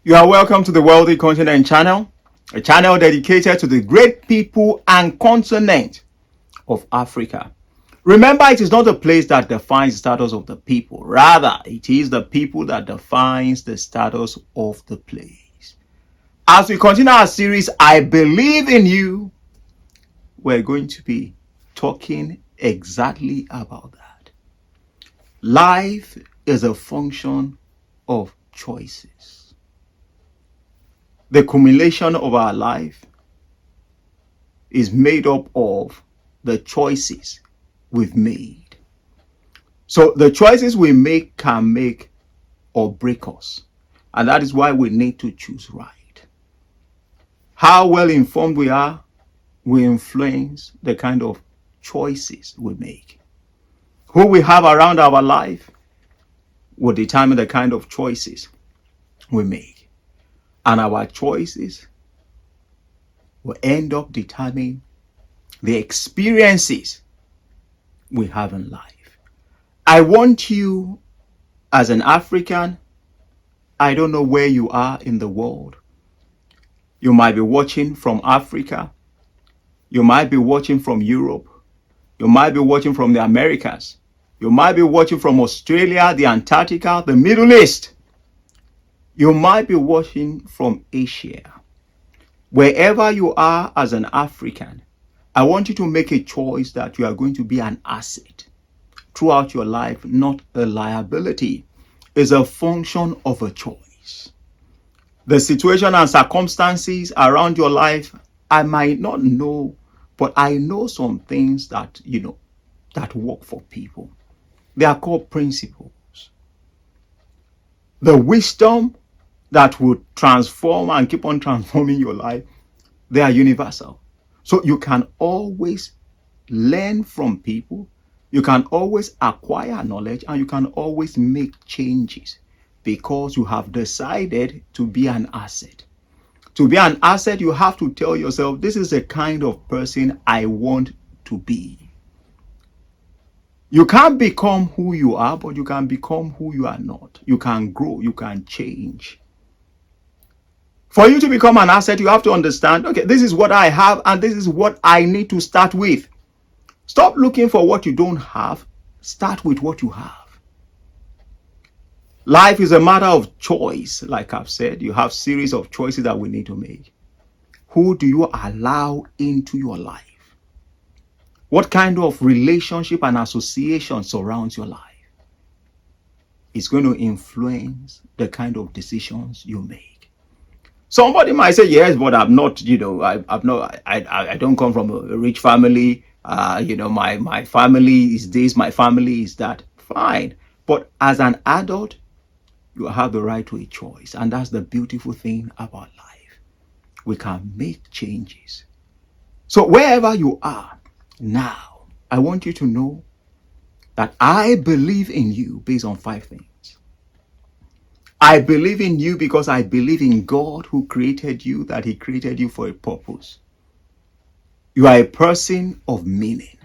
You are welcome to the Wealthy Continent channel, a channel dedicated to the great people and continent of Africa. Remember, it is not the place that defines the status of the people. Rather, it is the people that defines the status of the place. As we continue our series, I Believe in You, we're going to be talking exactly about that. Life is a function of choices. The accumulation of our life is made up of the choices we've made. So the choices we make can make or break us. And that is why we need to choose right. How well informed we are will influence the kind of choices we make. Who we have around our life will determine the kind of choices we make. And our choices will end up determining the experiences we have in life. I want you, as an African, I don't know where you are in the world. You might be watching from Africa. You might be watching from Europe. You might be watching from the Americas. You might be watching from Australia, the Antarctica, the Middle East. You might be watching from Asia. Wherever you are as an African, I want you to make a choice that you are going to be an asset throughout your life, not a liability. It's a function of a choice. The situation and circumstances around your life, I might not know, but I know some things that, that work for people. They are called principles. The wisdom that will transform and keep on transforming your life, they are universal. So you can always learn from people, you can always acquire knowledge, and you can always make changes because you have decided to be an asset. To be an asset, you have to tell yourself, this is the kind of person I want to be. You can't become who you are, but you can become who you are not. You can grow, you can change. For you to become an asset, you have to understand, okay, this is what I have and this is what I need to start with. Stop looking for what you don't have. Start with what you have. Life is a matter of choice. Like I've said, you have series of choices that we need to make. Who do you allow into your life? What kind of relationship and association surrounds your life? It's going to influence the kind of decisions you make. Somebody might say, yes, but I'm not, I don't come from a rich family. My family is this, my family is that. Fine. But as an adult, you have the right to a choice. And that's the beautiful thing about life. We can make changes. So wherever you are now, I want you to know that I believe in you based on 5 things. I believe in you because I believe in God who created you, that he created you for a purpose. You are a person of meaning.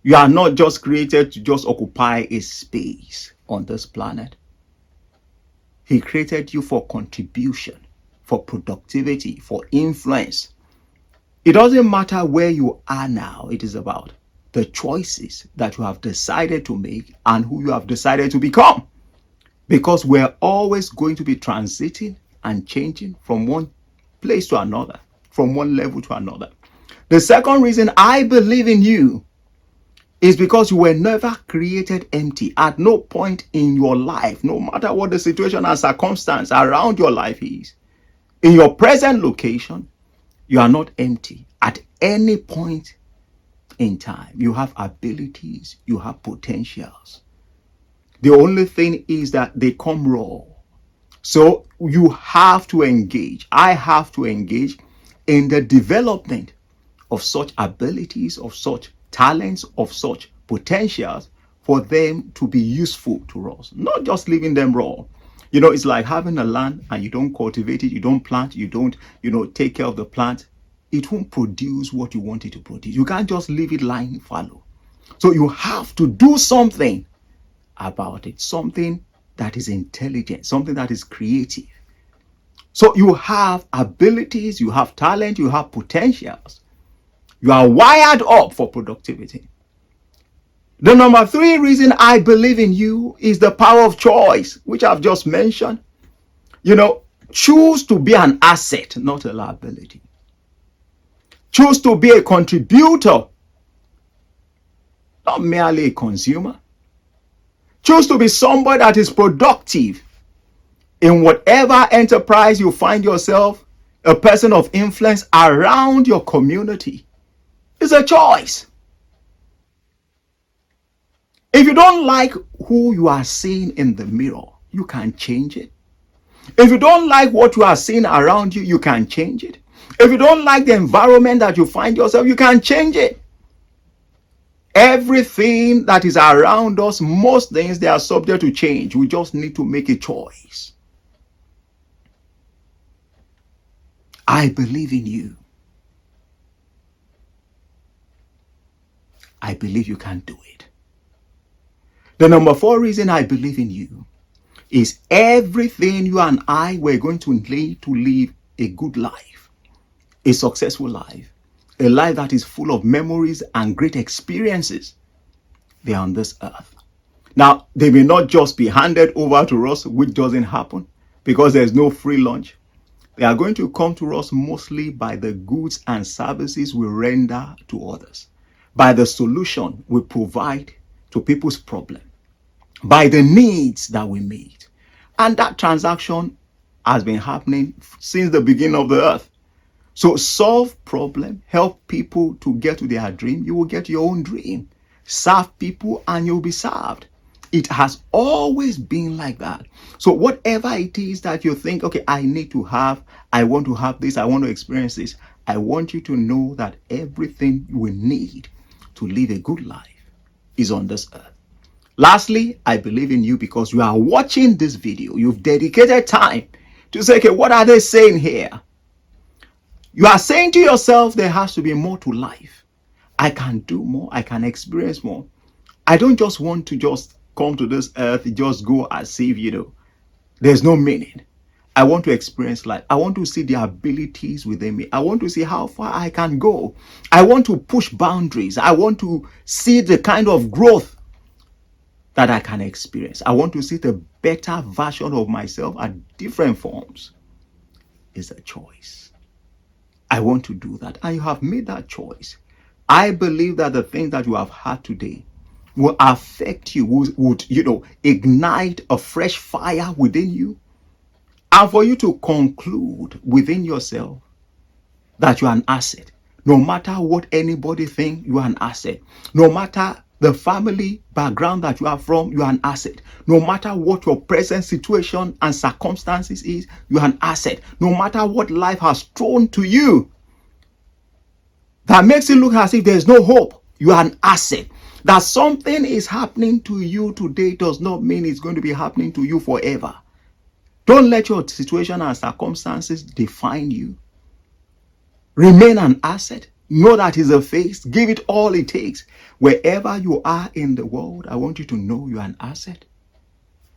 You are not just created to just occupy a space on this planet. He created you for contribution, for productivity, for influence. It doesn't matter where you are now. It is about the choices that you have decided to make and who you have decided to become. Because we're always going to be transiting and changing from one place to another, from one level to another. The second reason I believe in you is because you were never created empty. At no point in your life, no matter what the situation and circumstance around your life is, in your present location, you are not empty. At any point in time, you have abilities, you have potentials. The only thing is that they come raw. So you have to engage. I have to engage in the development of such abilities, of such talents, of such potentials for them to be useful to us. Not just leaving them raw. It's like having a land and you don't cultivate it, you don't plant, you don't, take care of the plant. It won't produce what you want it to produce. You can't just leave it lying fallow. So you have to do something about it, something that is intelligent, something that is creative. So you have abilities, you have talent, you have potentials. You are wired up for productivity. The number 3 reason I believe in you is the power of choice, which I've just mentioned. Choose to be an asset, not a liability. Choose to be a contributor, not merely a consumer. Choose to be somebody that is productive in whatever enterprise you find yourself, a person of influence around your community. It's a choice. If you don't like who you are seeing in the mirror, you can change it. If you don't like what you are seeing around you, you can change it. If you don't like the environment that you find yourself, you can change it. Everything that is around us, most things, they are subject to change. We just need to make a choice. I believe in you. I believe you can do it. The number 4 reason I believe in you is everything you and I were going to need to live a good life, a successful life, a life that is full of memories and great experiences. They are on this earth. Now, they may not just be handed over to us, which doesn't happen because there's no free lunch. They are going to come to us mostly by the goods and services we render to others, by the solution we provide to people's problems, by the needs that we meet. And that transaction has been happening since the beginning of the earth. So solve problem, help people to get to their dream, you will get your own dream. Serve people and you'll be served. It has always been like that. So whatever it is that you think, okay, I need to have, I want to have this, I want to experience this, I want you to know that everything we need to live a good life is on this earth. Lastly, I believe in you because you are watching this video. You've dedicated time to say, okay, what are they saying here? You are saying to yourself, there has to be more to life. I can do more. I can experience more. I don't just want to just come to this earth, just go as if, there's no meaning. I want to experience life. I want to see the abilities within me. I want to see how far I can go. I want to push boundaries. I want to see the kind of growth that I can experience. I want to see the better version of myself at different forms. It's a choice. I want to do that. And you have made that choice. I believe that the things that you have had today will affect you, would ignite a fresh fire within you. And for you to conclude within yourself that you are an asset. No matter what anybody thinks, you are an asset. No matter the family background that you are from, you are an asset. No matter what your present situation and circumstances is, you are an asset. No matter what life has thrown to you that makes it look as if there's no hope, you are an asset. That something is happening to you today does not mean it's going to be happening to you forever. Don't let your situation and circumstances define you. Remain an asset. Know that is a phase. Give it all it takes. Wherever you are in the world, I want you to know you are an asset.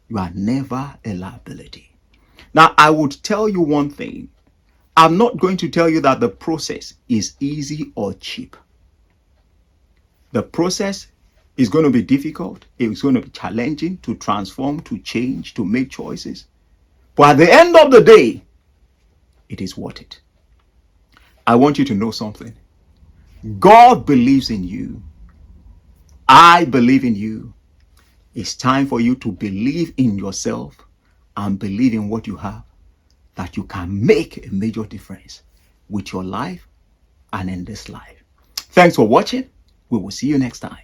You are never a liability. Now, I would tell you one thing. I'm not going to tell you that the process is easy or cheap. The process is going to be difficult. It's going to be challenging to transform, to change, to make choices. But at the end of the day, it is worth it. I want you to know something. God believes in you. I believe in you. It's time for you to believe in yourself and believe in what you have, that you can make a major difference with your life and in this life. Thanks for watching. We will see you next time.